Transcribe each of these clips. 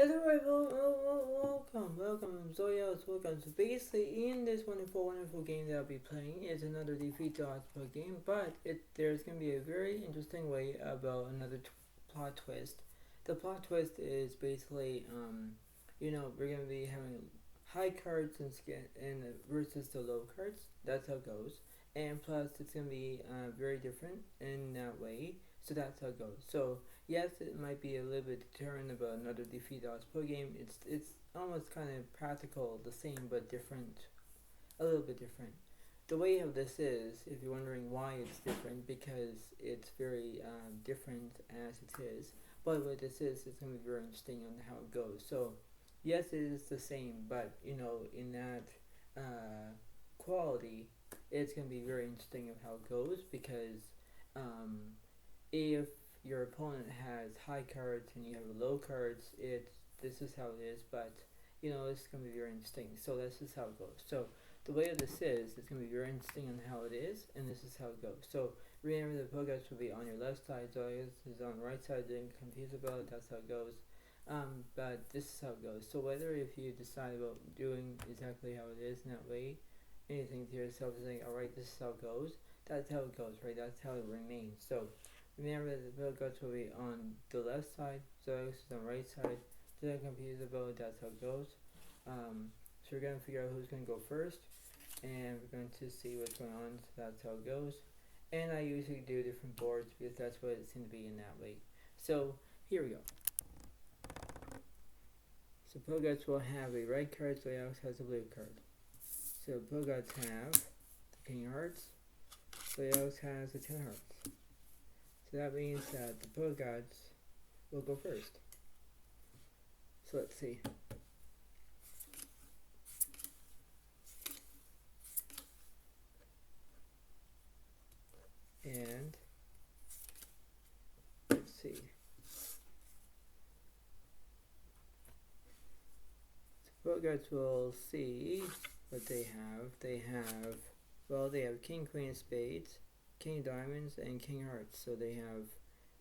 Hello everyone, welcome, Zodiac, welcome. So basically, in this wonderful game that I'll be playing is another defeat dodge game, but there's gonna be a very interesting way about another plot twist. The plot twist is basically, we're gonna be having high cards and versus the low cards. That's how it goes. And plus, it's gonna be very different in that way. So that's how it goes. So yes, it might be a little bit deterrent about another defeat odds per game. It's almost kind of practical, the same but different, a little bit different. The way of this is, if you're wondering why it's different, because it's very different as it is. But what this is, it's going to be very interesting on how it goes. So yes, it is the same, but in that quality, it's going to be very interesting of how it goes because if your opponent has high cards and you have low cards, this is how it is. But it's gonna be very interesting. So this is how it goes. So the way of this is, it's gonna be very interesting on how it is, and this is how it goes. So remember, the progress will be on your left side. So is on the right side. Didn't confuse about it. That's how it goes. But this is how it goes. So whether if you decide about doing exactly how it is in that way, anything to yourself is like, all right, this is how it goes. That's how it goes, right? That's how it remains. So remember that the guts will be on the left side, so X is on the right side. Don't confuse about it, that's how it goes. So we're going to figure out who's going to go first, and we're going to see what's going on, so that's how it goes. And I usually do different boards because that's what it seems to be in that way. So here we go. So Poguts will have a red card, so Alex has a blue card. So Poguts have the King of Hearts, so Alex has the Ten of Hearts. So that means that the Pogods will go first. So let's see. And let's see. So Pogods will see what they have. They have King, Queen of Spades, King Diamonds, and King Hearts. So they have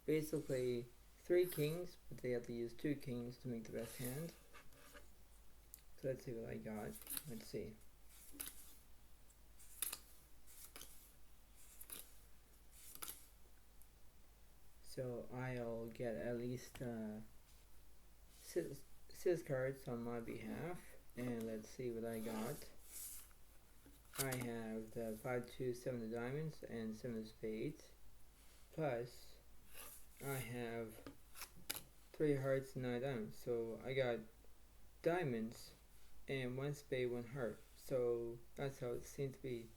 basically 3 kings, but they have to use 2 kings to make the best hand. So let's see what I got. Let's see. So I'll get at least 6 cards on my behalf, and let's see what I got. I have the 5, 2, 7 of diamonds and 7 of spades. Plus, I have 3 hearts and 9 diamonds. So I got diamonds and 1 spade, 1 heart. So that's how it seems to be.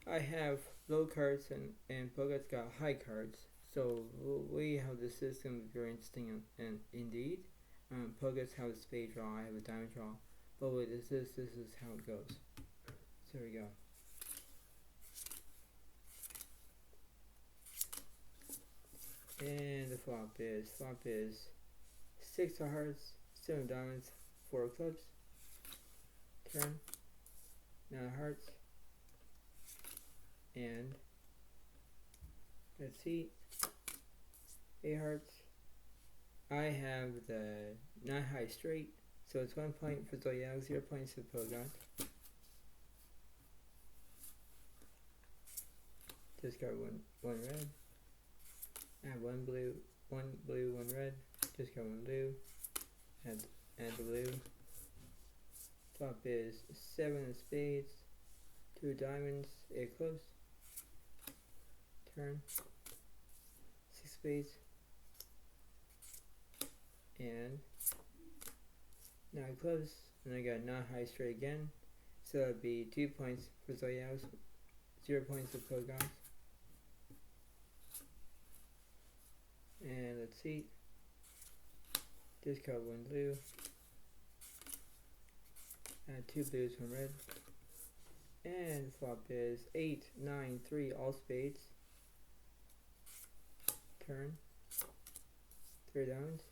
I have low cards and Poguts got high cards. So we have the system very interesting and indeed. Poguts have a spade draw, I have a diamond draw. But with this is how it goes. So here we go. And the flop is 6 of hearts, 7 of diamonds, 4 of clubs. Turn. 9 of hearts. And let's see. 8 hearts. I have the 9 high straight. So it's 1 point for Zodiac, 0 points for Pogot. Discard one red. Add 1 blue, 1 red. Discard 1 blue. Add the blue. Top is 7 of spades, 2 diamonds, 8 clubs. Turn. 6 spades. And 9 clubs. And I got 9 high straight again. So that'd be 2 points for Zodiac, 0 points for Pogot. And let's see. Discard 1 blue. Add 2 blues, 1 red. And the flop is 8, 9, 3, all spades. Turn. 3 diamonds.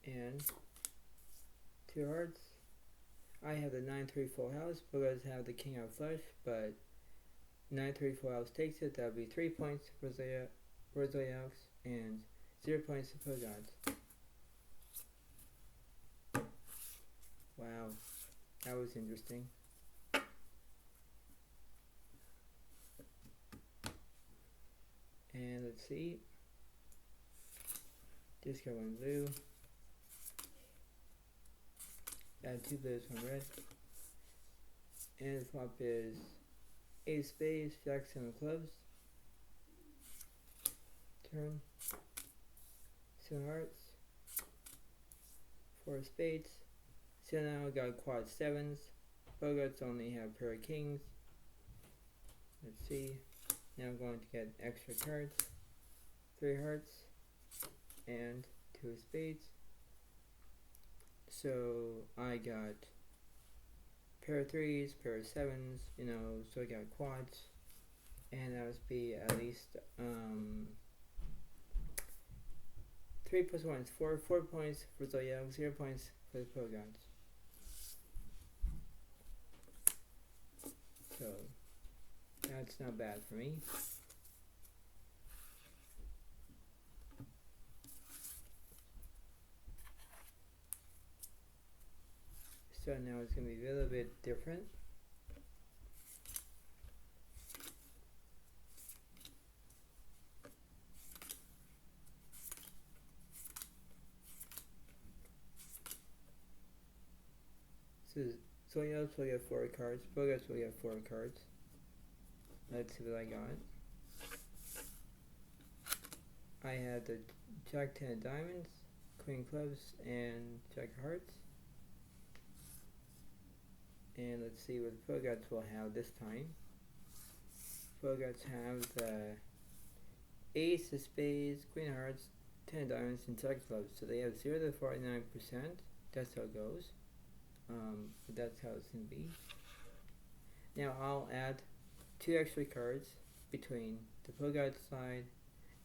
And 2 hearts. I have the 9, 3 full house. Both have the king out flush, but 9, 3 full house takes it. That would be 3 points for Zodiac and 0 points for Pogods. Wow, that was interesting. And let's see. Just got one blue. Add two blues, one red. And the flop is ace of spades, jack, seven of clubs. Turn. Seven hearts. Four of spades. So now we got quad sevens. Bogarts only have pair of kings. Let's see. Now I'm going to get extra cards. Three hearts and two of spades. So I got pair of threes, pair of sevens, so I got quads. And that would be at least 3 plus 1 is 4. 4 points for Zodiac, 0 points for the Bogarts. So that's not bad for me. So now it's going to be a little bit different. So Zodiac will get 4 cards, Bogarts will get 4 cards. Let's see what I got. I had the Jack 10 of diamonds, Queen clubs, and Jack of hearts. And let's see what Bogarts will have this time. Bogarts have the ace of spades, Queen of hearts, 10 of diamonds, and Jack of clubs. So they have 0 to 49%. That's how it goes. But that's how it's going to be. Now I'll add 2 extra cards between the Bogarts side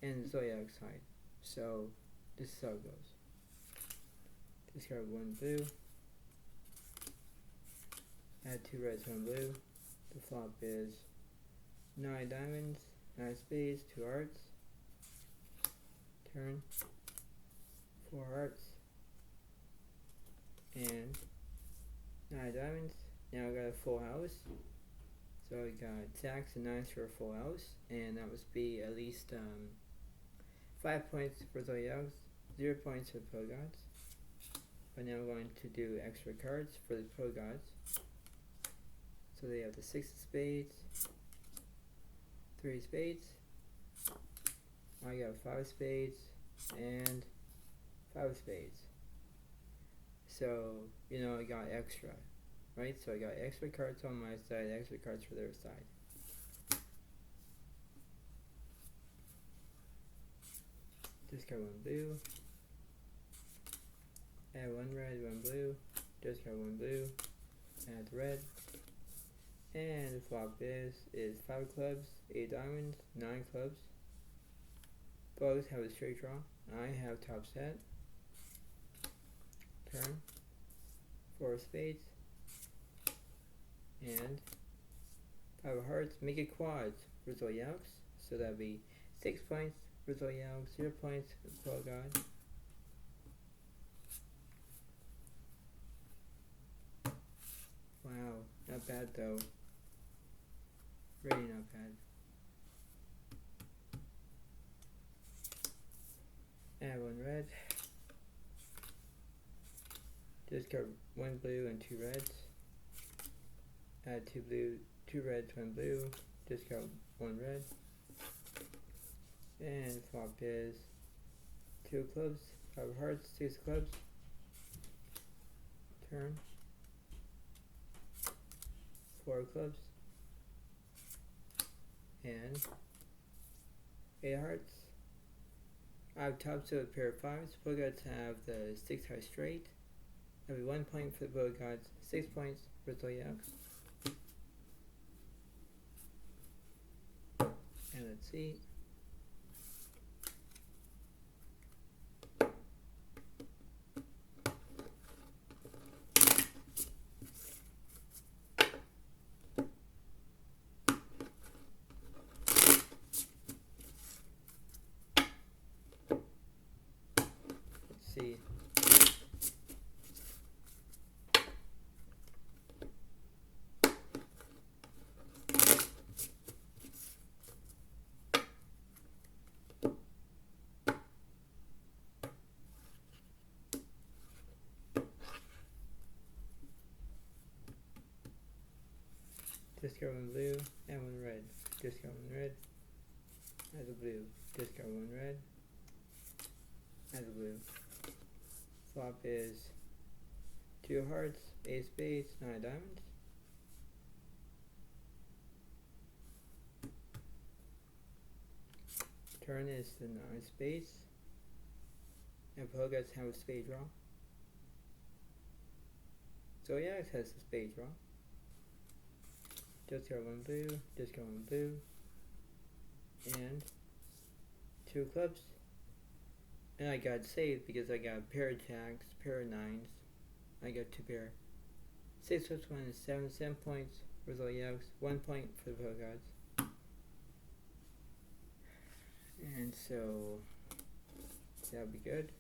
and the Zodiac side. So this is how it goes. Discard 1 blue. Add 2 reds, 1 blue. The flop is 9 diamonds, 9 spades, 2 hearts. Turn. 4 hearts. And 9 diamonds. Now I got a full house. So I got jacks and nines for a full house. And that must be at least 5 points for Zodiac, 0 points for the Bogarts. But now I'm going to do extra cards for the Bogarts. So they have the 6 of spades, 3 spades. I got 5 spades and 5 spades. So, I got extra, right? So I got extra cards on my side, extra cards for their side. Discard 1 blue. Add 1 red, 1 blue. Discard 1 blue. Add red. And the flop is 5 clubs, 8 diamonds, 9 clubs. Both have a straight draw. I have top set. Turn. 4 of spades. And 5 of hearts. Make it quads for Zodiacs. So that'd be 6 points for Zodiac, 0 points for Bogarts. Wow, not bad though. Really not bad. Add 1 red. Discard 1 blue and 2 reds. Add 2 blue, 2 reds, 1 blue. Discard 1 red. And flop is 2 clubs, 5 hearts, 6 clubs. Turn. 4 clubs. And 8 hearts. I have top set with a pair of 5s. Bogarts have the 6 high straight. That'll be 1 point for the Bogarts, 6 points for Zodiac. And let's see. discard 1 blue, and 1 red. Discard 1 red, add a blue. Discard 1 red, add a blue. Flop is 2 hearts, 8 spades, 9 diamonds. Turn is the 9 spades. And Pogas have a spade draw. Zodiac has a spade draw. Discard 1 blue, discard 1 blue, and 2 clubs. And I got saved because I got a pair of jacks, pair of 9s. I got 2 pair. 6 plus 1 is 7, 7 points for Zodiacs, 1 point for the Pogas. And so that'll be good.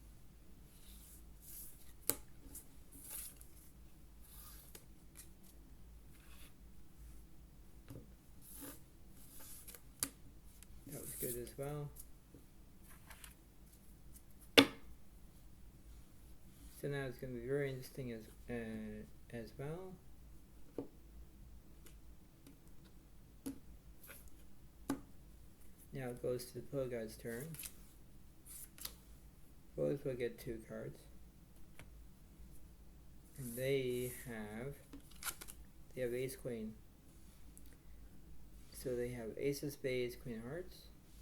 That was good as well. So now it's going to be very interesting as well. Now it goes to the Pogad's turn. Both will get 2 cards. And they have ace queen. So they have ace of spades, queen of hearts.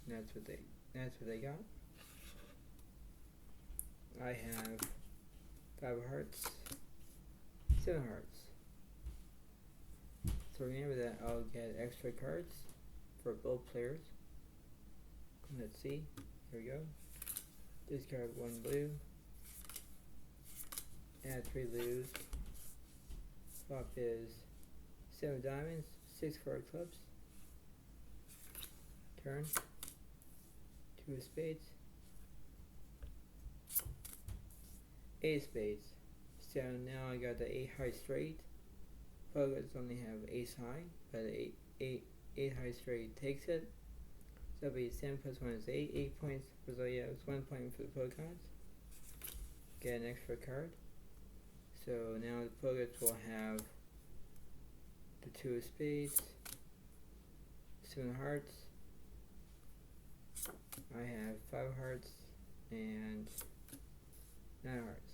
And that's what they got. I have 5 of hearts, 7 hearts. So remember that I'll get extra cards for both players. Let's see. Here we go. Discard 1 blue. Add 3 blues. Flop is 7 diamonds, 6 4 clubs. Turn. 2 of spades. 8 spades. So now I got the 8 high straight. Pogas only have ace high, but 8 high straight takes it. So that'll be 7 plus 1 is 8. 8 points for Zodiacs, 1 point for the Pogas. Get an extra card. So now the Pogas will have the 2 of spades, 7 hearts. I have 5 hearts and 9 hearts.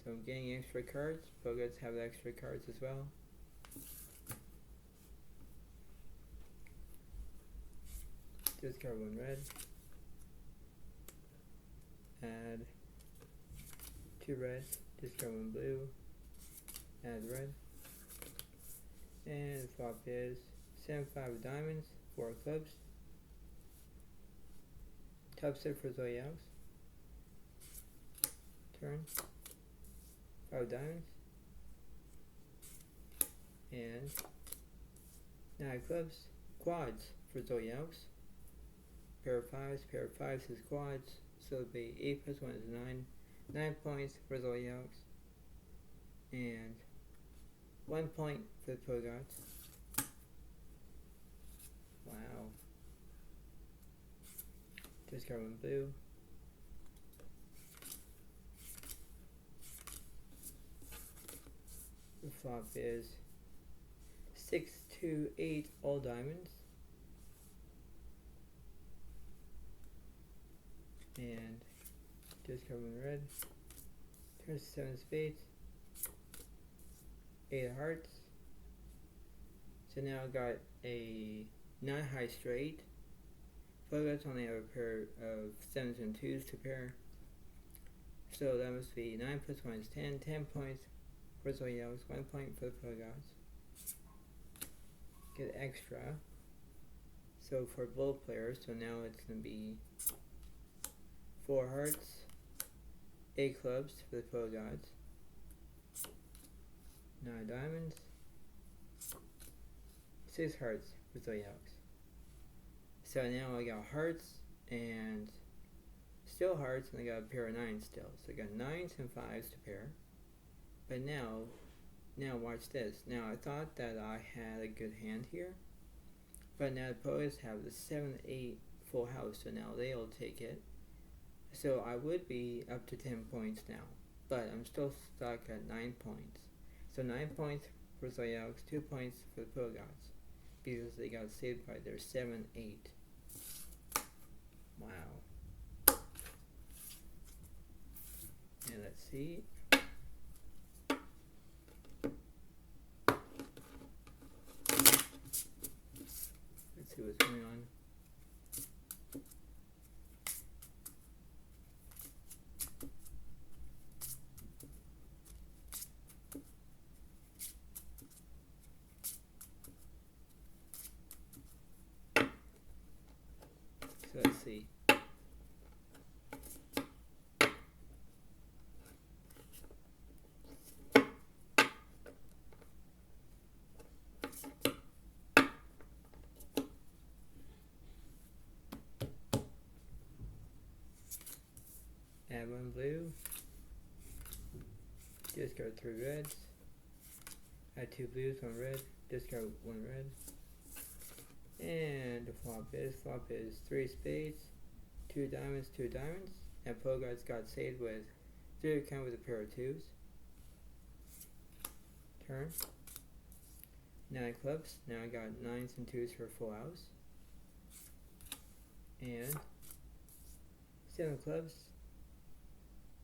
So I'm getting extra cards. Pogas have extra cards as well. Discard 1 red. Add 2 red. Discard 1 blue. Add red. And the flop is 7 5 of diamonds, 4 clubs. Top set for Zodiacs. Turn. 5 diamonds. And 9 clubs. Quads for Zodiacs. Pair of 5s is quads. So it'll be 8 plus 1 is 9. 9 points for Zodiacs. And 1 point for the Pogas. Wow. Discard 1 blue. The flop is 6 2 8 all diamonds. And discard 1 red. Turn 7 spades. 8 of hearts. So now I got a 9 high straight. Pogas only have a pair of 7s and 2s to pair. So that must be 9 plus 1 is 10. 10 points for Zodiacs, 1 point for the Pogas. Get extra. So for both players, so now it's going to be 4 hearts, 8 clubs for the Pogas, 9 diamonds, 6 hearts for Zodiacs. So now I got hearts and still hearts, and I got a pair of 9s still. So I got 9s and 5s to pair. But now watch this. Now I thought that I had a good hand here, but now the Pogas have the 7 8 full house, so now they'll take it. So I would be up to 10 points now, but I'm still stuck at 9 points. So 9 points for Zodiac, 2 points for the Pogots, because they got saved by their 7-8. Wow. And let's see. Let's see what's going on. So let's see. Add 1 blue. Discard 3 reds. Add 2 blues, 1 red. Discard 1 red. And the flop is 3 spades, 2 diamonds, 2 diamonds. And Pogots got saved with 3 of kind with a pair of 2s. Turn. 9 clubs. Now I got 9s and 2s for a full house. And 7 clubs.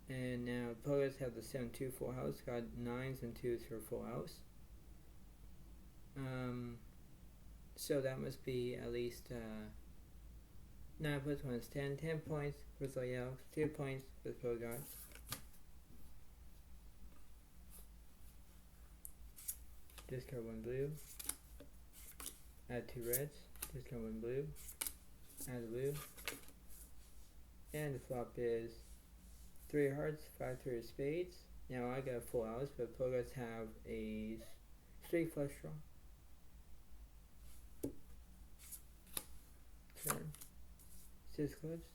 And now Pogots have the 7-2 full house. Got 9s and 2s for a full house. So that must be at least 9 plus 1 is 10. 10 points for Zodiac, 2 points for the Pogots. Discard 1 blue. Add 2 reds. Discard 1 blue. Add a blue. And the flop is 3 hearts, 5 3 of spades. Now I got a full house, but Pogots have a straight flush draw. Turn. 6 clubs.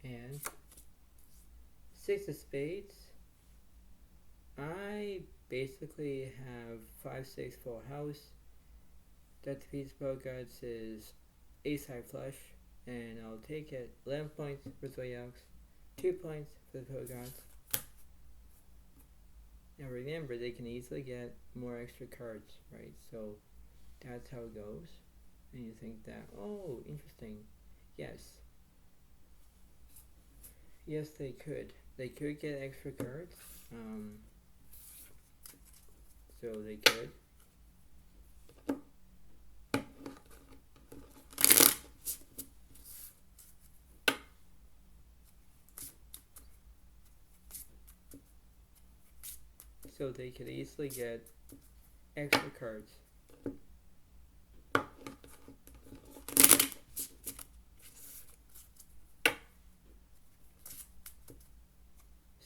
And 6 of spades. I basically have 5-6 full house. That defeats Pogots is ace high flush, and I'll take it. 11 points for Zodiac, 2 points for the Pogots. Now remember, they can easily get more extra cards, right? So that's how it goes. And you think that, oh, interesting. Yes. Yes, they could. They could get extra cards. So they could. So they could easily get extra cards.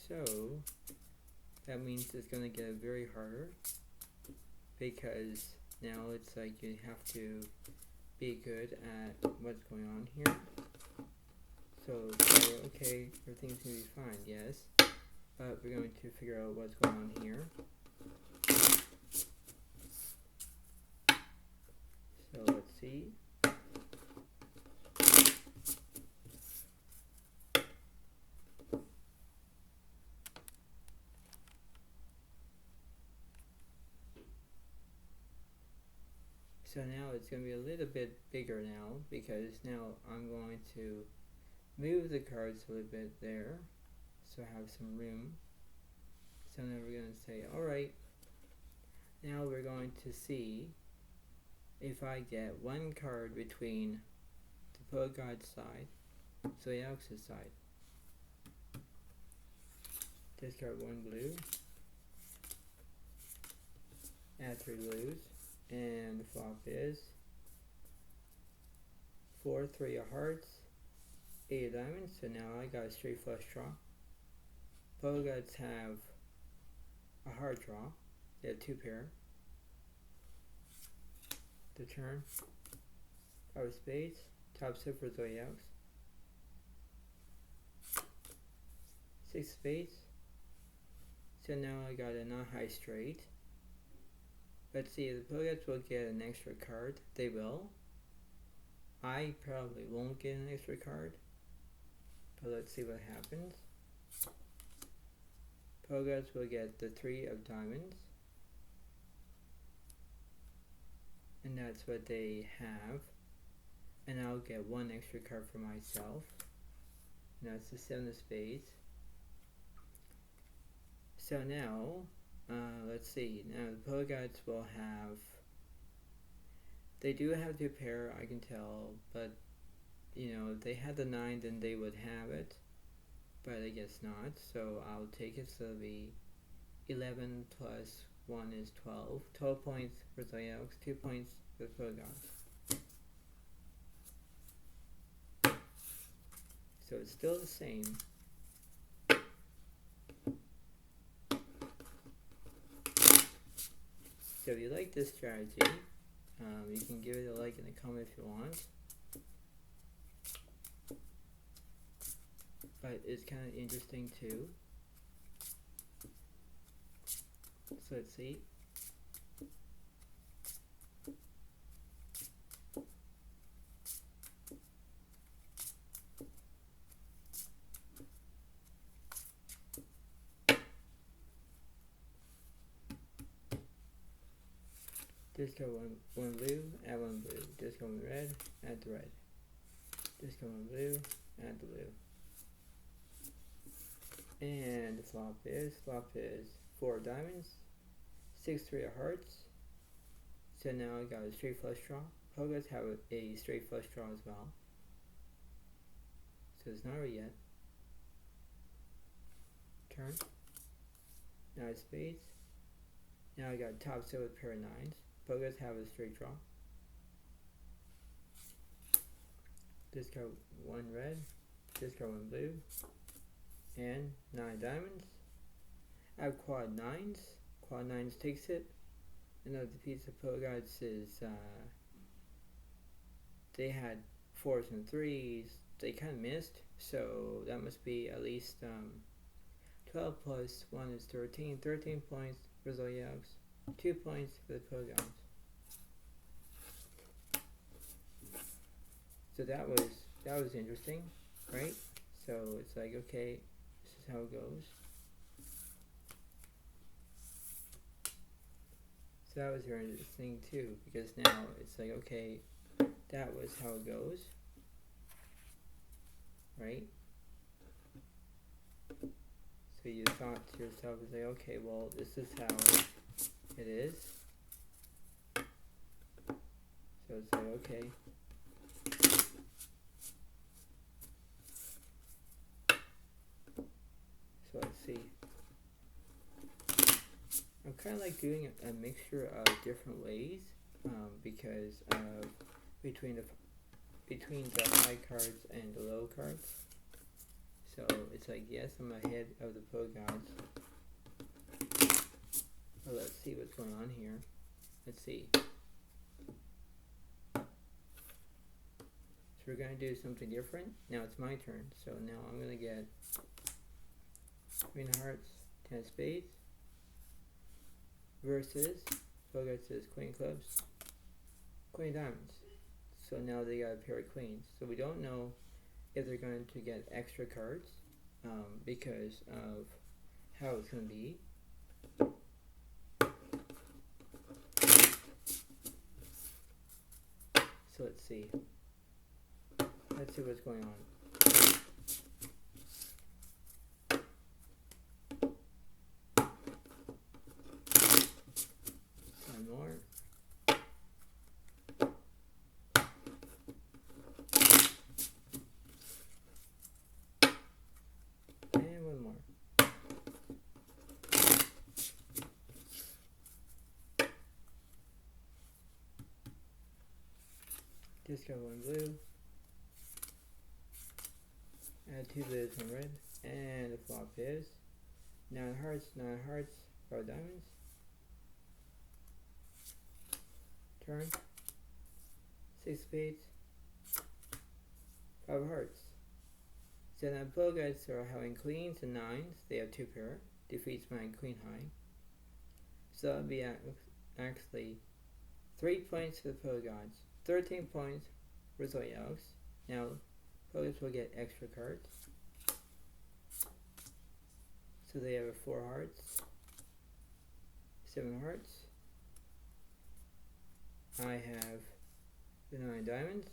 So that means it's going to get very harder, because now it's like you have to be good at what's going on here. So say, okay, everything's going to be fine, yes, but we're going to figure out what's going on here. So let's see. So now it's going to be a little bit bigger now, because now I'm going to move the cards a little bit there, so I have some room. So now we're going to say, alright, now we're going to see if I get one card between the Pogod's side, Zodiac's side. Discard 1 blue, add 3 blues, and the flop is 4 3 of hearts, 8 of diamonds. So now I got a straight flush draw. Pogots have a hard draw. They have 2 pair. The turn. Five of spades. Top set for Zodiacs. 6 spades. So now I got a non-high straight. Let's see, the Pogots will get an extra card. They will. I probably won't get an extra card, but let's see what happens. Pogods will get the 3 of diamonds. And that's what they have. And I'll get 1 extra card for myself. And that's the 7 of spades. So now, let's see. Now the Pogods will have. They do have 2 pair, I can tell, but you know, if they had the 9, then they would have it. But I guess not. So I'll take it. So it'll be 11 plus 1 is 12. 12 points for Zodiac, 2 points for the Pogods. So it's still the same. So if you like this strategy, you can give it a like in the comment if you want. But it's kind of interesting too. So let's see. Disco one blue, add 1 blue. Disco 1 red, add the red. Disco 1 blue, add the blue. And the flop is 4 of diamonds, 6 3 of hearts. So now I got a straight flush draw. Pogods have a straight flush draw as well. So it's not ready yet. Turn. Now it's spades. Now I got top set with pair of 9s. Pogods have a straight draw. Discard 1 red, discard 1 blue, and 9 diamonds. I have quad 9s. Quad 9s takes it. Another piece of Pogods is they had 4s and 3s. They kind of missed, so that must be at least 12 plus 1 is 13. 13 points for Zodiacs. 2 points for the Pogods. So that was interesting, right? So it's like, okay, this is how it goes. So that was very interesting too, because now it's like, okay, that was how it goes, right? So you thought to yourself, it's like, okay, well, this is how it is. So it's like, okay. So let's see. I'm kind of like doing a mixture of different ways because of between the high cards and the low cards. So it's like, yes, I'm ahead of the Pogods. Well, let's see what's going on here. Let's see. So we're going to do something different. Now it's my turn. So now I'm going to get Queen of Hearts, 10 of Spades versus Pogods says Queen of Clubs, Queen of Diamonds. So now they got a pair of queens. So we don't know if they're going to get extra cards because of how it's going to be. So let's see. Let's see what's going on. One more. And one more. Discard 1 blue. Add 2 blues, 1 red. And the flop is 9 hearts, 5 diamonds. Turn. 6 spades. 5 hearts. So now Pogods are having queens and 9s. They have 2 pair. Defeats my queen high. So that'll be actually 3 points for the Pogods. 13 points for Zodiacs. Now Pogods will get extra cards. So they have a 4 hearts, 7 hearts. I have the 9 diamonds,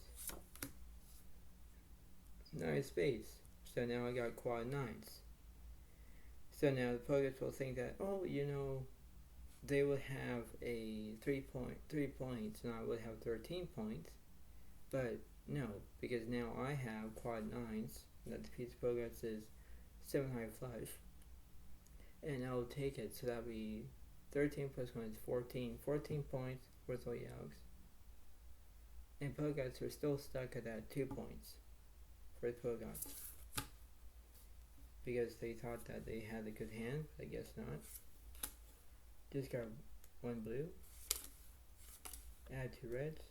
9 spades. So now I got quad 9s. So now the players will think that, oh, you know, they would have a 3 points and I would have 13 points. But no, because now I have quad 9s, that defeats progress is 7 high flush. And I'll take it, so that'll be 13 plus 1 is 14. 14 points worth of yokes. And Pogots are still stuck at that 2 points for the Pogots. Because they thought that they had a good hand, but I guess not. Discard 1 blue. Add 2 reds.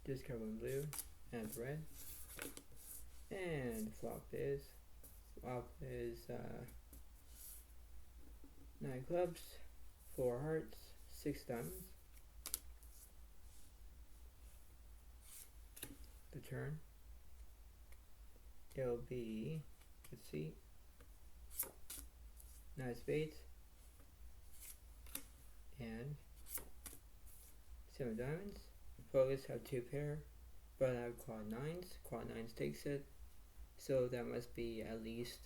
Discard 1 blue. Add red. And flop is 9 clubs, 4 hearts, 6 diamonds. The turn. It'll be, let's see, 9 spades and 7 diamonds. Focus have 2 pair, but I have quad 9s. Quad 9s takes it, so that must be at least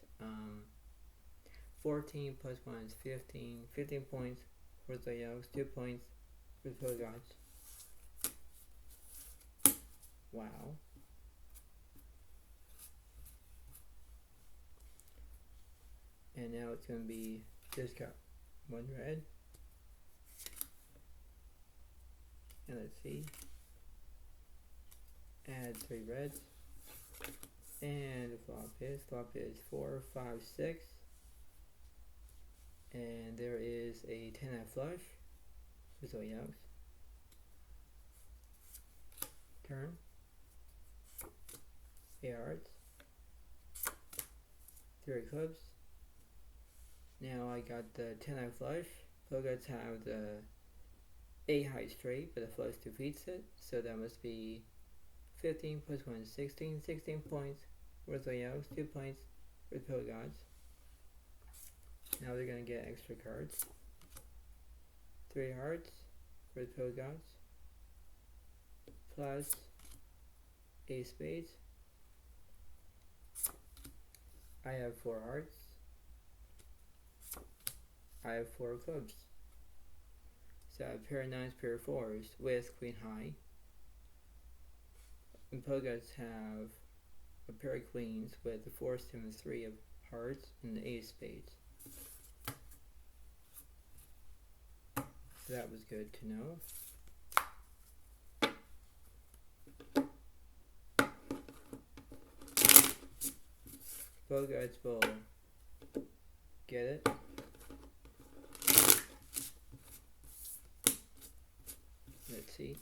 14 plus 1 is 15. 15 points for the yokes, 2 points for the Pogots. Wow. And now it's going to be discard 1 red. And let's see. Add 3 reds. And the flop is 4, 5, 6. And there is a 10 eye flush. With all yokes. Turn. 8 hearts. 3 clubs. Now I got the 10 eye flush. Pogots have the 8 high straight, but the flush defeats it. So that must be 15 plus 1 is 16. 16 points worth of yokes, 2 points with Pogots. Now they're going to get extra cards. 3 hearts for the Pogots. Plus 8 spades. I have 4 hearts. I have 4 clubs. So I have pair of 9s, pair of 4s with queen high. And Pogots have a pair of queens with the 4, 7, 3 of hearts and the 8 of spades. So that was good to know. Pogots will get it. Let's see.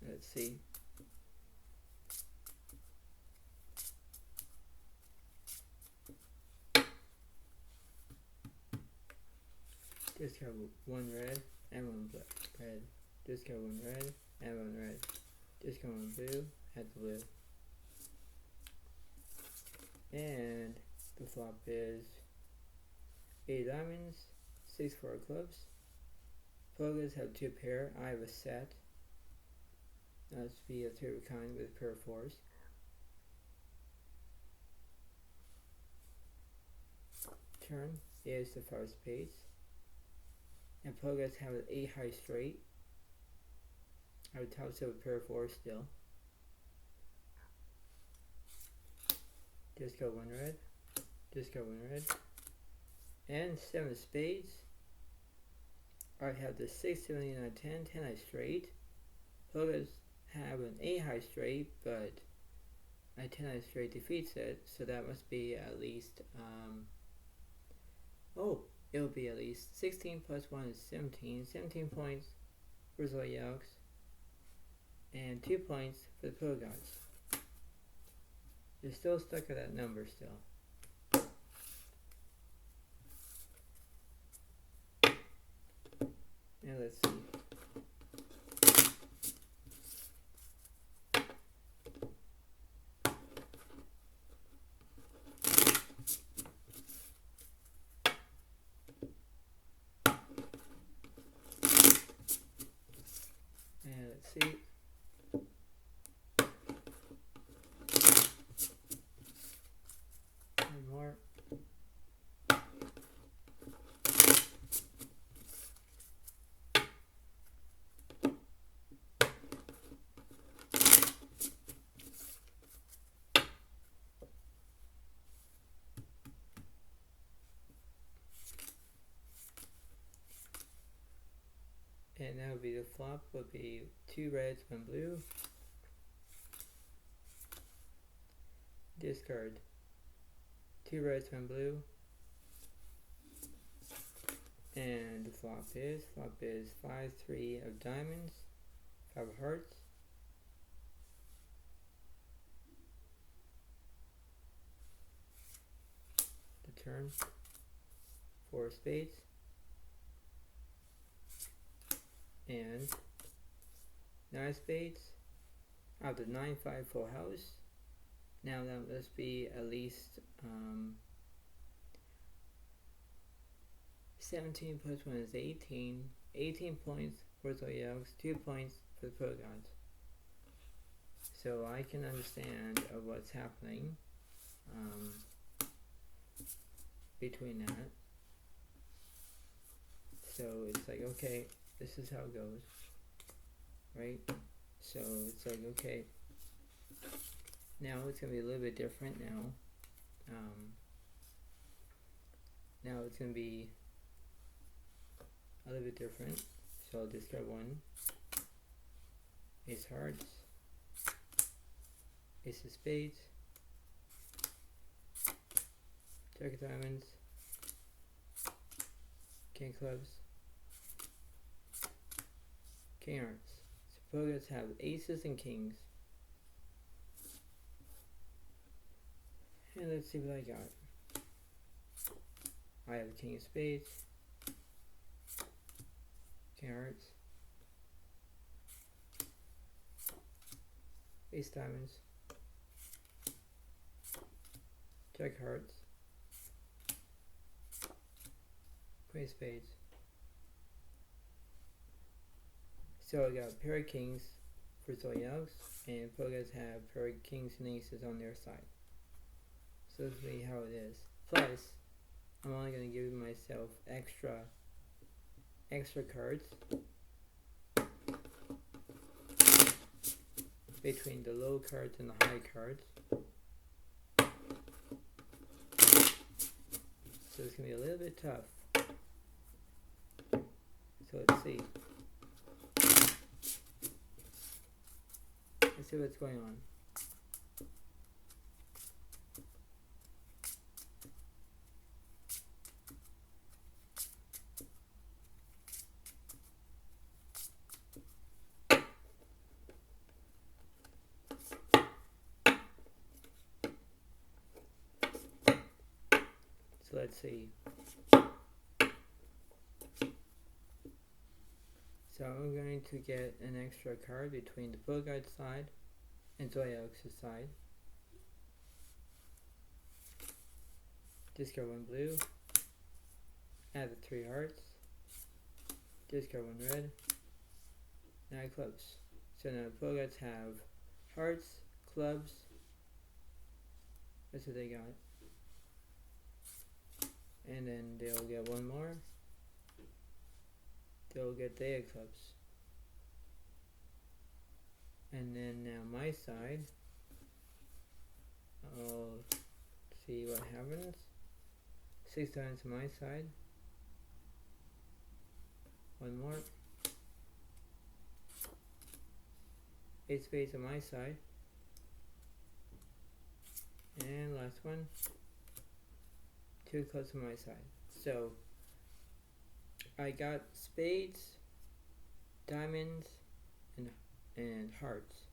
Let's see. Discard 1 red and 1 red. Discard 1 red and 1 red. Discard 1 blue, add the blue. And the flop is 8 diamonds, 6 4 clubs. Pogots have 2 pair. I have a set. That's be a 3 of a kind with a pair of 4s. Turn is the 5 spades. And Pogots have an 8 high straight. I would toss up a pair of 4s still. Discard 1 red. Discard 1 red. And 7 spades. I have the 6, 7, 8, 9, 10, 10 high straight. Pogots have an 8 high straight, but a 10 high straight defeats it, so that must be at least, it'll be at least 16 plus 1 is 17. 17 points for Zodiacs, and 2 points for the Pogots. You're still stuck at that number still. Now let's see. And let's see. One more. And that would be the flop would be 2 reds, 1 blue. Discard 2 reds, 1 blue. And the flop is 5, 3 of diamonds, 5 of hearts. The turn, 4 of spades. And 9 of spades. Out of 9, 5 full house. Now that must be at least 17 plus 1 is 18. 18 points for Zodiacs, 2 points for the Pro Gods. So I can understand of what's happening between that. So it's like, okay, this is how it goes, right? So it's like, okay, now it's going to be a little bit different now. Now it's going to be a little bit different. So I'll discard 1. Ace hearts. Ace of spades. Jack of diamonds. King clubs. King hearts. So Pro Gods have aces and kings. And let's see what I got. I have a king of spades. King hearts. Ace diamonds. Jack hearts. Queen of spades. So I got a pair of kings for Zodiacs, and Pro Gods have a pair of kings and aces on their side. So this will be how it is. Plus, I'm only going to give myself extra cards between the low cards and the high cards. So it's going to be a little bit tough. So let's see. Let's see what's going on. So let's see. So I'm going to get an extra card between the Pro Gods side and Zodiac's side. Discard 1 blue. Add the 3 hearts. Discard 1 red. 9 clubs. So now the Pro Gods have hearts, clubs. That's what they got. And then they'll get 1 more. They'll get their clubs. And then now my side, I'll see what happens. 6 times on my side. 1 more. 8 spades on my side. And last one. 2 clubs on my side. So I got spades, diamonds, and hearts,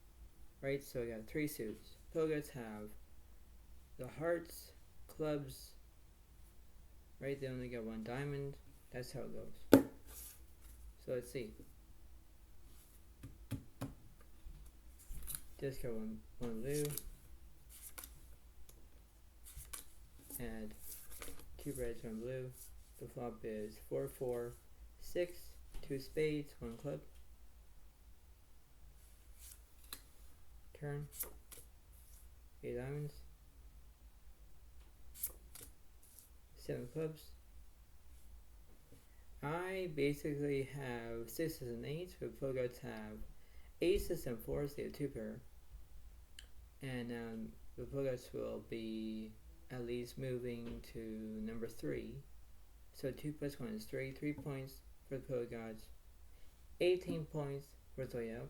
right? So I got 3 suits. Pro Gods have the hearts, clubs, right? They only got one diamond. That's how it goes. So let's see. Just got one blue. Add 2 reds, 1 blue. The flop is 4, 4, 6, 2 spades, 1 club. Turn. 8 diamonds. 7 clubs. I basically have 6s and 8s, but Pogots have aces and 4s, they have 2 pair. And the Pogots will be at least moving to number 3. So 2 plus 1 is 3. 3 points for the Pogots. 18 points for Zodiac.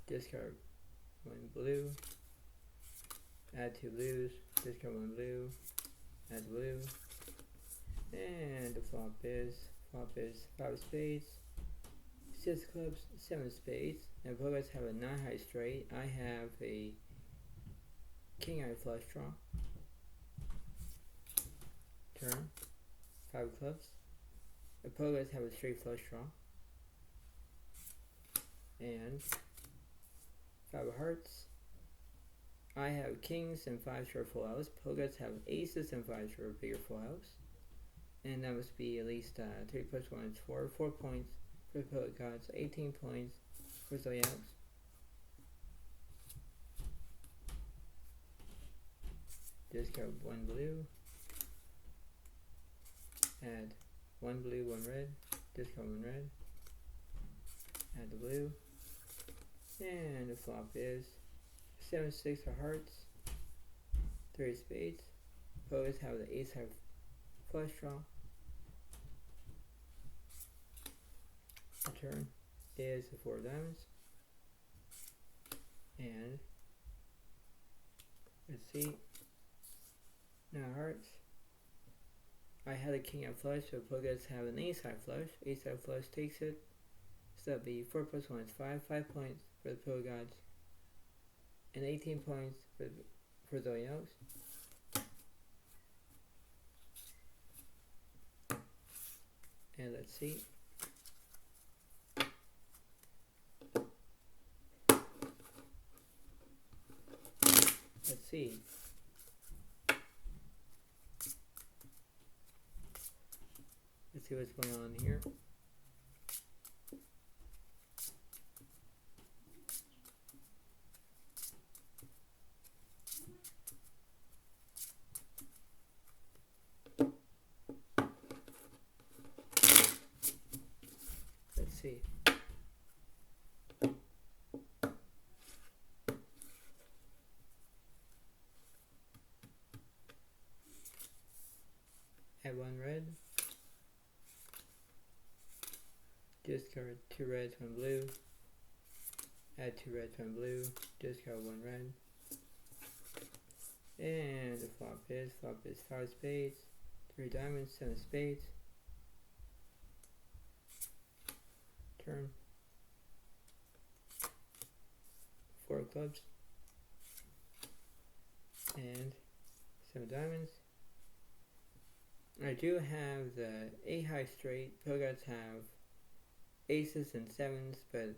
Discard 1 blue. Add 2 blues. Discard 1 blue. Add blue. And the flop is 5 spades, 6 clubs, 7 spades. Now Pogots have a 9 high straight. I have a king eye flush draw. Turn. 5 clubs. The Pogots have a straight flush draw. And 5 of hearts. I have kings and 5s for a full house. Pogots have aces and 5s for a bigger full house. And that must be at least 3 plus 1 is 4. 4 points for the Pogots. 18 points for Zodiac. Discard 1 blue. Add 1 blue, 1 red. Discard 1 red. Add the blue. And the flop is 7, 6 of hearts. 3 spades. Pogots have the ace high flush draw. The turn is the 4 diamonds. And let's see. Now hearts. I had a king out flush, so Pogots have an ace high flush. Ace high flush takes it. So that'd be 4 plus 1 is 5. 5 points for the Pogots. And 18 points for Zodiac. And let's see. Let's see. Let's see what's going on here. Let's see. Add 1 red. Discard 2 reds, 1 blue. Add 2 reds, 1 blue. Discard 1 red. And the flop is 5 spades, 3 diamonds, 7 spades. Turn. 4 clubs. And 7 diamonds. I do have the 8 high straight. Pogots have aces and 7s, but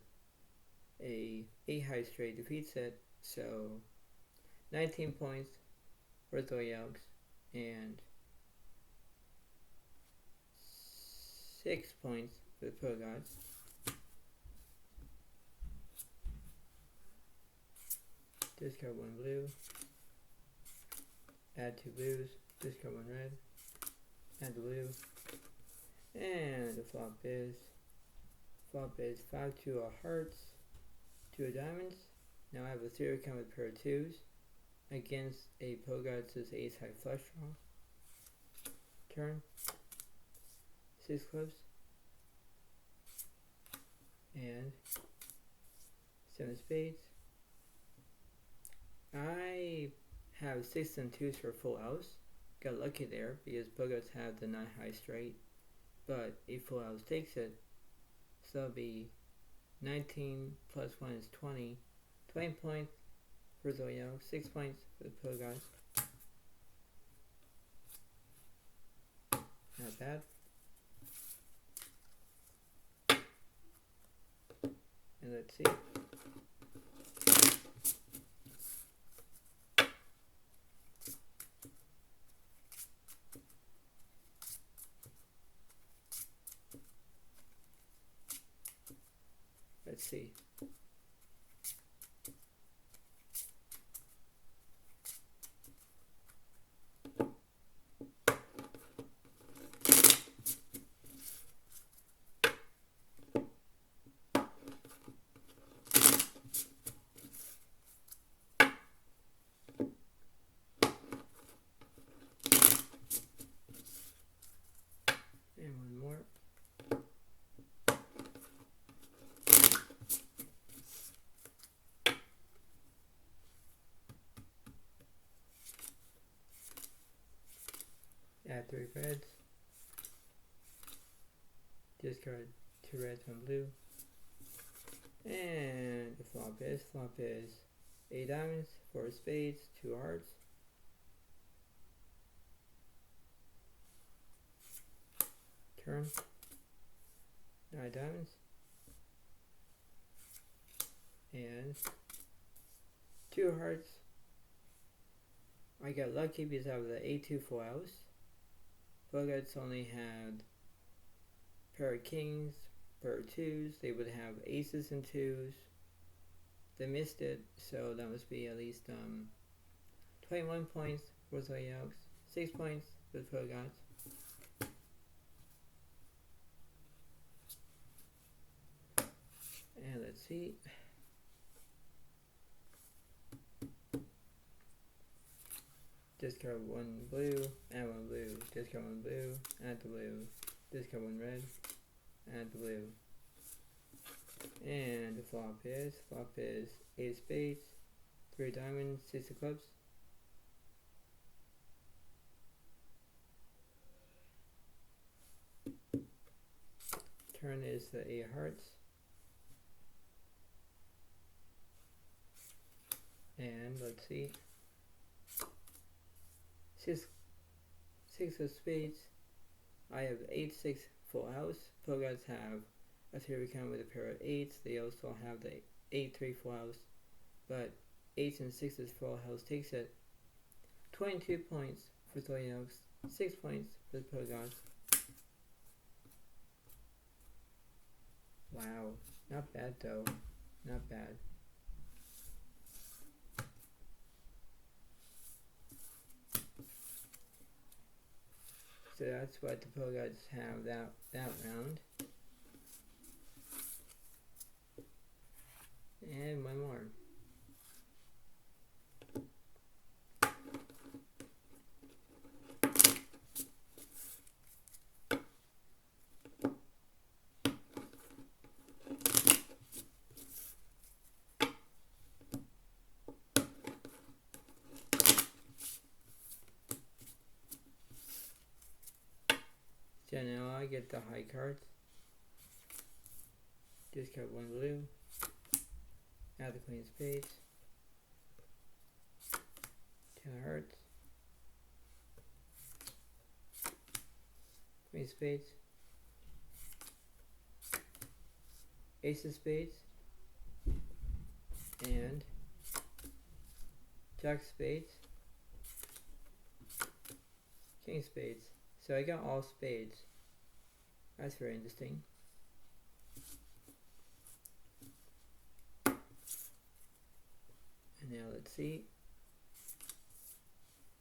a 8 high straight defeats it. So 19 points for Zodiac and 6 points for the Pogots. Discard 1 blue. Add 2 blues. Discard 1 red. Add the blue. And the flop is 5, 2 of hearts, 2 of diamonds. Now I have a 0 count with a pair of 2s against a Pogots' ace high flush draw. Turn. 6 clubs. And 7 spades. I have 6 and 2s for a full house. Got lucky there because Pogots have the 9 high straight, but a full house takes it. So it'll be 19 plus 1 is 20. 20 points for Zodiac, 6 points for the Pro guys. Not bad. And let's see. Let's see. And one more. Add 3 reds. Discard 2 reds, 1 blue. And the flop is 8 diamonds, 4 spades, 2 hearts. Turn. 9 diamonds. And 2 hearts. I got lucky because I was the A2 full house. Buggets only had pair of kings, pair of twos. They would have aces and twos. They missed it, so that must be at least 21 points for Zodiac, 6 points for the Pro guys. And let's see. Discard 1 blue, add 1 blue, discard 1 blue, add the blue, discard 1 red, add the blue. And the flop is 8 spades, 3 diamonds, 6 of clubs. Turn is the 8 hearts. And let's see. 6 of spades. I have 8-6 full house. Pro guys have a 3 count with a pair of 8s. They also have the 8-3 full house. But 8s and 6s full house takes it. 22 points for Zodiac, 6 points for the Pro guys. Wow, not bad though. Not bad. So that's what the Pro guys have that round. And one more. So now I get the high cards. Discard 1 blue. Add the queen of spades. 10 of hearts. Queen of spades. Ace of spades. And jack of spades. King of spades. So I got all spades. That's very interesting. And now let's see.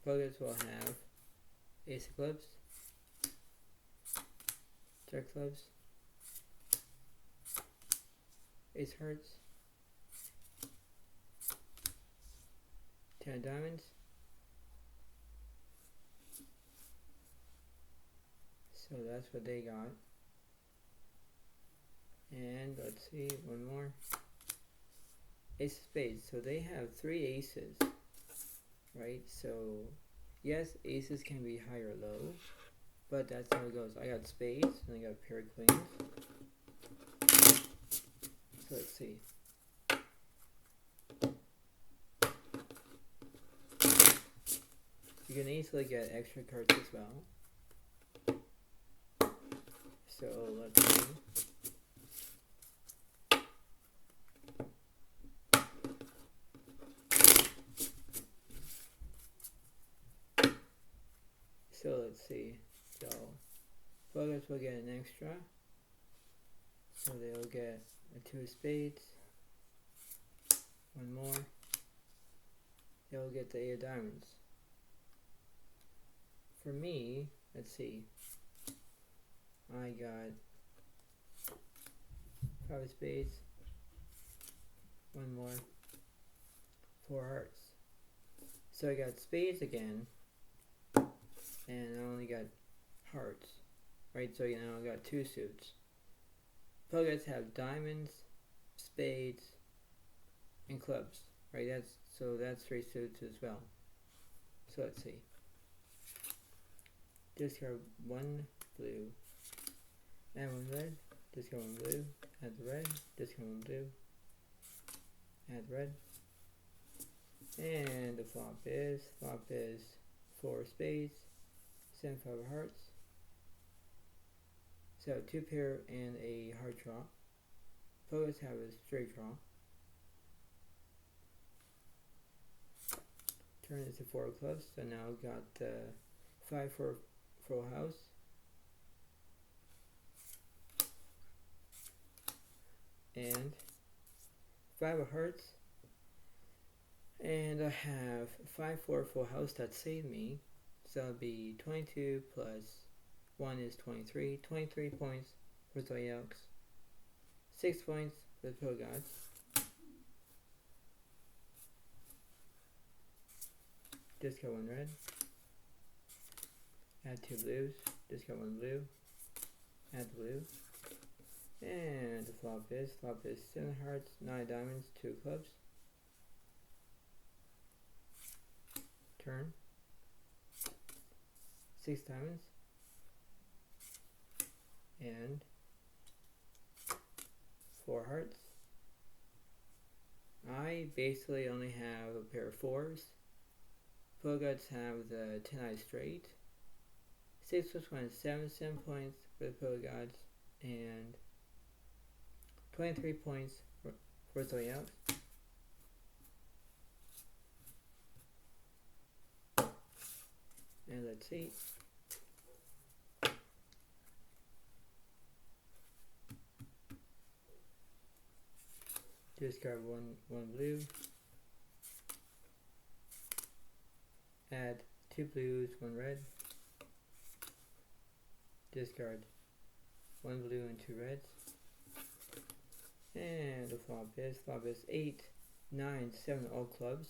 Players will have ace of clubs, jack of clubs, ace of hearts, 10 of diamonds. So that's what they got. And let's see, one more. Ace of spades. So they have 3 aces, right? So yes, aces can be high or low, but that's how it goes. I got spades and I got a pair of queens. So let's see. You can easily get extra cards as well. So let's see. So let's see. So players will get an extra. So they'll get a 2 of spades. One more. They'll get the 8 of diamonds. For me, let's see. I got 5 of spades. One more. 4 hearts. So I got spades again. And I only got hearts. Right, so you know I got 2 suits. Players have diamonds, spades, and clubs. Right, that's 3 suits as well. So let's see. Discard 1 blue. Add 1 red. Discard 1 blue. Add the red. Discard 1 blue. Add red. And the flop is 4 spades, 7 5 of hearts. So 2 pair and a heart draw. Players have a straight draw. Turn it to 4 of clubs. So now we've got 5 for full house. And 5 of hearts. And I have 5 for full house that saved me. So it'll be 22 plus 1 is 23. 23 points for Zodiac. 6 points for the Pill Gods. Discard 1 red. Add 2 blues. Discard 1 blue. Add the blue. And the flop is 7 hearts, 9 diamonds, 2 clubs. Turn. 6 diamonds. And 4 hearts. I basically only have a pair of 4s. Pill Gods have the 10-eye straight. 6 plus 1 is 7 points for the Pill Gods. And 23 points for Zodiac. And let's see. Discard one blue. Add 2 blues, 1 red. Discard 1 blue and 2 reds. And the flop is 8, 9, 7 all clubs.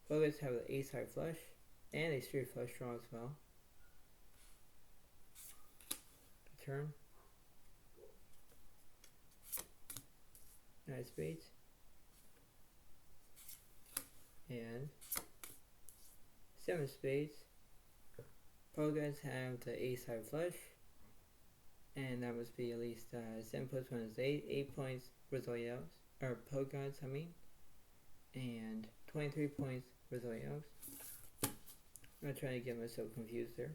Players have the ace high flush and a straight flush draw as well. Turn. 9 spades. And 7 spades. Players have the ace high flush. And that must be at least 7 plus 1 is 8. 8 points for Zodiac. Or Pill Gods, I mean. And 23 points for Zodiac. I'm not trying to get myself confused there.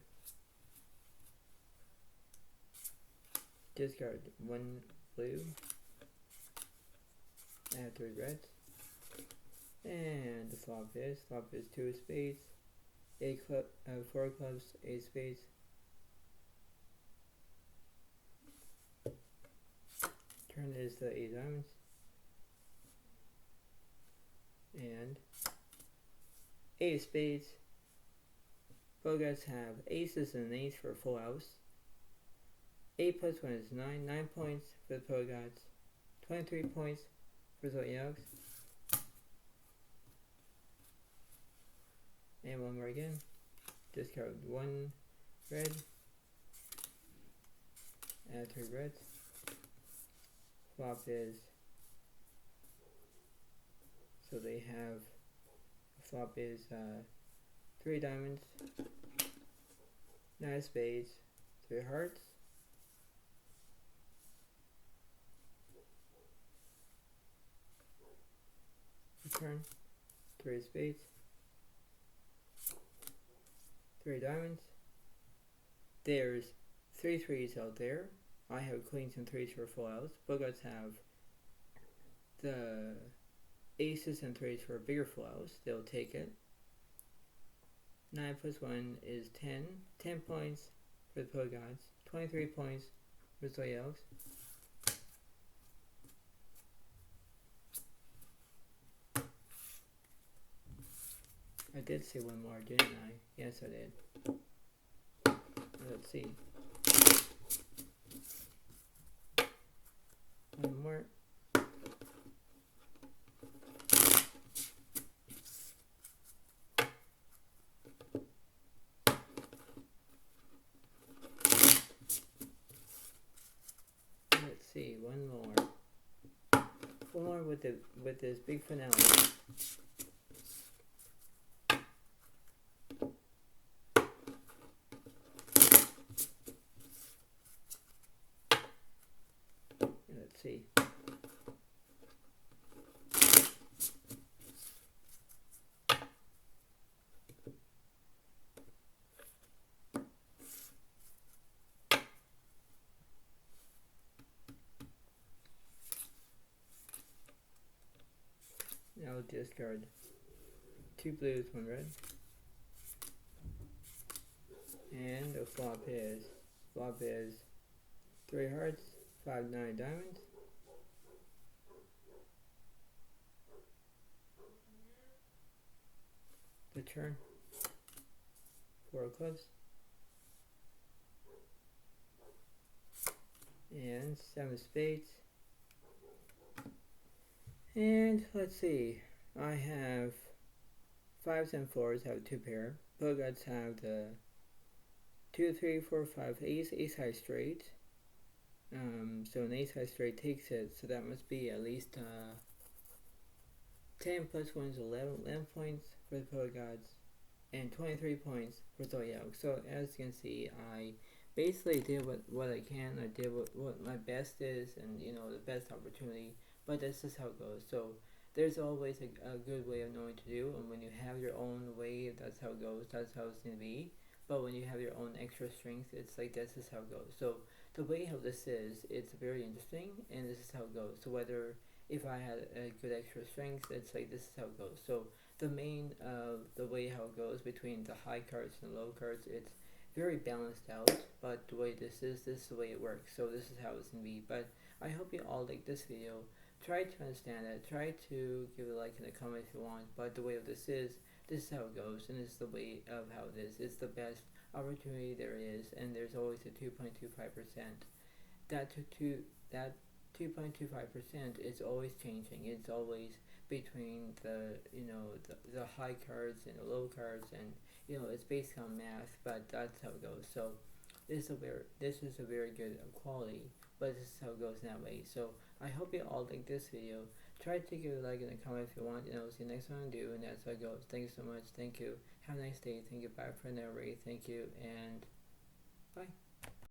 Discard 1 blue. Add 3 reds. And the flop is 2 spades. 4 clubs, 8 spades. Turn is the 8 diamonds. And 8 spades. Both guys have aces and an ace for a full house. 8 plus 1 is 9. 9 points for the Pill Gods. 23 points for Zodiac. And one more again. Discard 1 red. Add 3 reds. Flop is, so they have, flop is 3 diamonds, 9 spades, 3 hearts. Return 3 spades. 3 diamonds. There's 3 threes out there. I have queens and threes for full outs. Both guys have the aces and threes for bigger full outs. They'll take it. 9 plus 1 is 10. 10 points for the Pro Gods. 23 points for Zodiac. I did say one more, didn't I? Yes, I did. Let's see. One more. Let's see, one more. One more with this big finale. Let's see. I'll discard 2 blues, 1 red. And the flop is 3 hearts, 5 9 diamonds. The turn, 4 clubs. And 7 spades. And let's see, I have 5s and 4s, have 2 pair. Both guys have the 2, 3, 4, 5 ace high straight. So an ace high straight takes it, so that must be at least 10 plus 1 is 11 points for the Pro Gods, and 23 points for Zodiac. So as you can see, I basically did what I can. I did what my best is, and the best opportunity. But this is how it goes. So there's always a good way of knowing to do, and when you have your own way, that's how it goes. That's how it's gonna be. But when you have your own extra strengths, it's like this is how it goes. So the way how this is, it's very interesting, and this is how it goes. So whether if I had a good extra strength, it's like this is how it goes. So the main the way how it goes between the high cards and the low cards, it's very balanced out. But the way this is the way it works. So this is how it's gonna be. But I hope you all like this video. Try to understand it. Try to give a like in the comment if you want. But the way of this is how it goes, and this is the way of how it is. It's the best opportunity there is, and there's always a 2.25%. That 2.25% is always changing. It's always between the the high cards and the low cards, and it's based on math. But that's how it goes. So this is a very good quality. But this is how it goes in that way. So I hope you all like this video. Try to give a like in the comment if you want, and I'll see you next time I do, and that's how it goes. Thank you so much. Thank you. Have a nice day. Thank you. Bye for now, Ray. Thank you, and bye.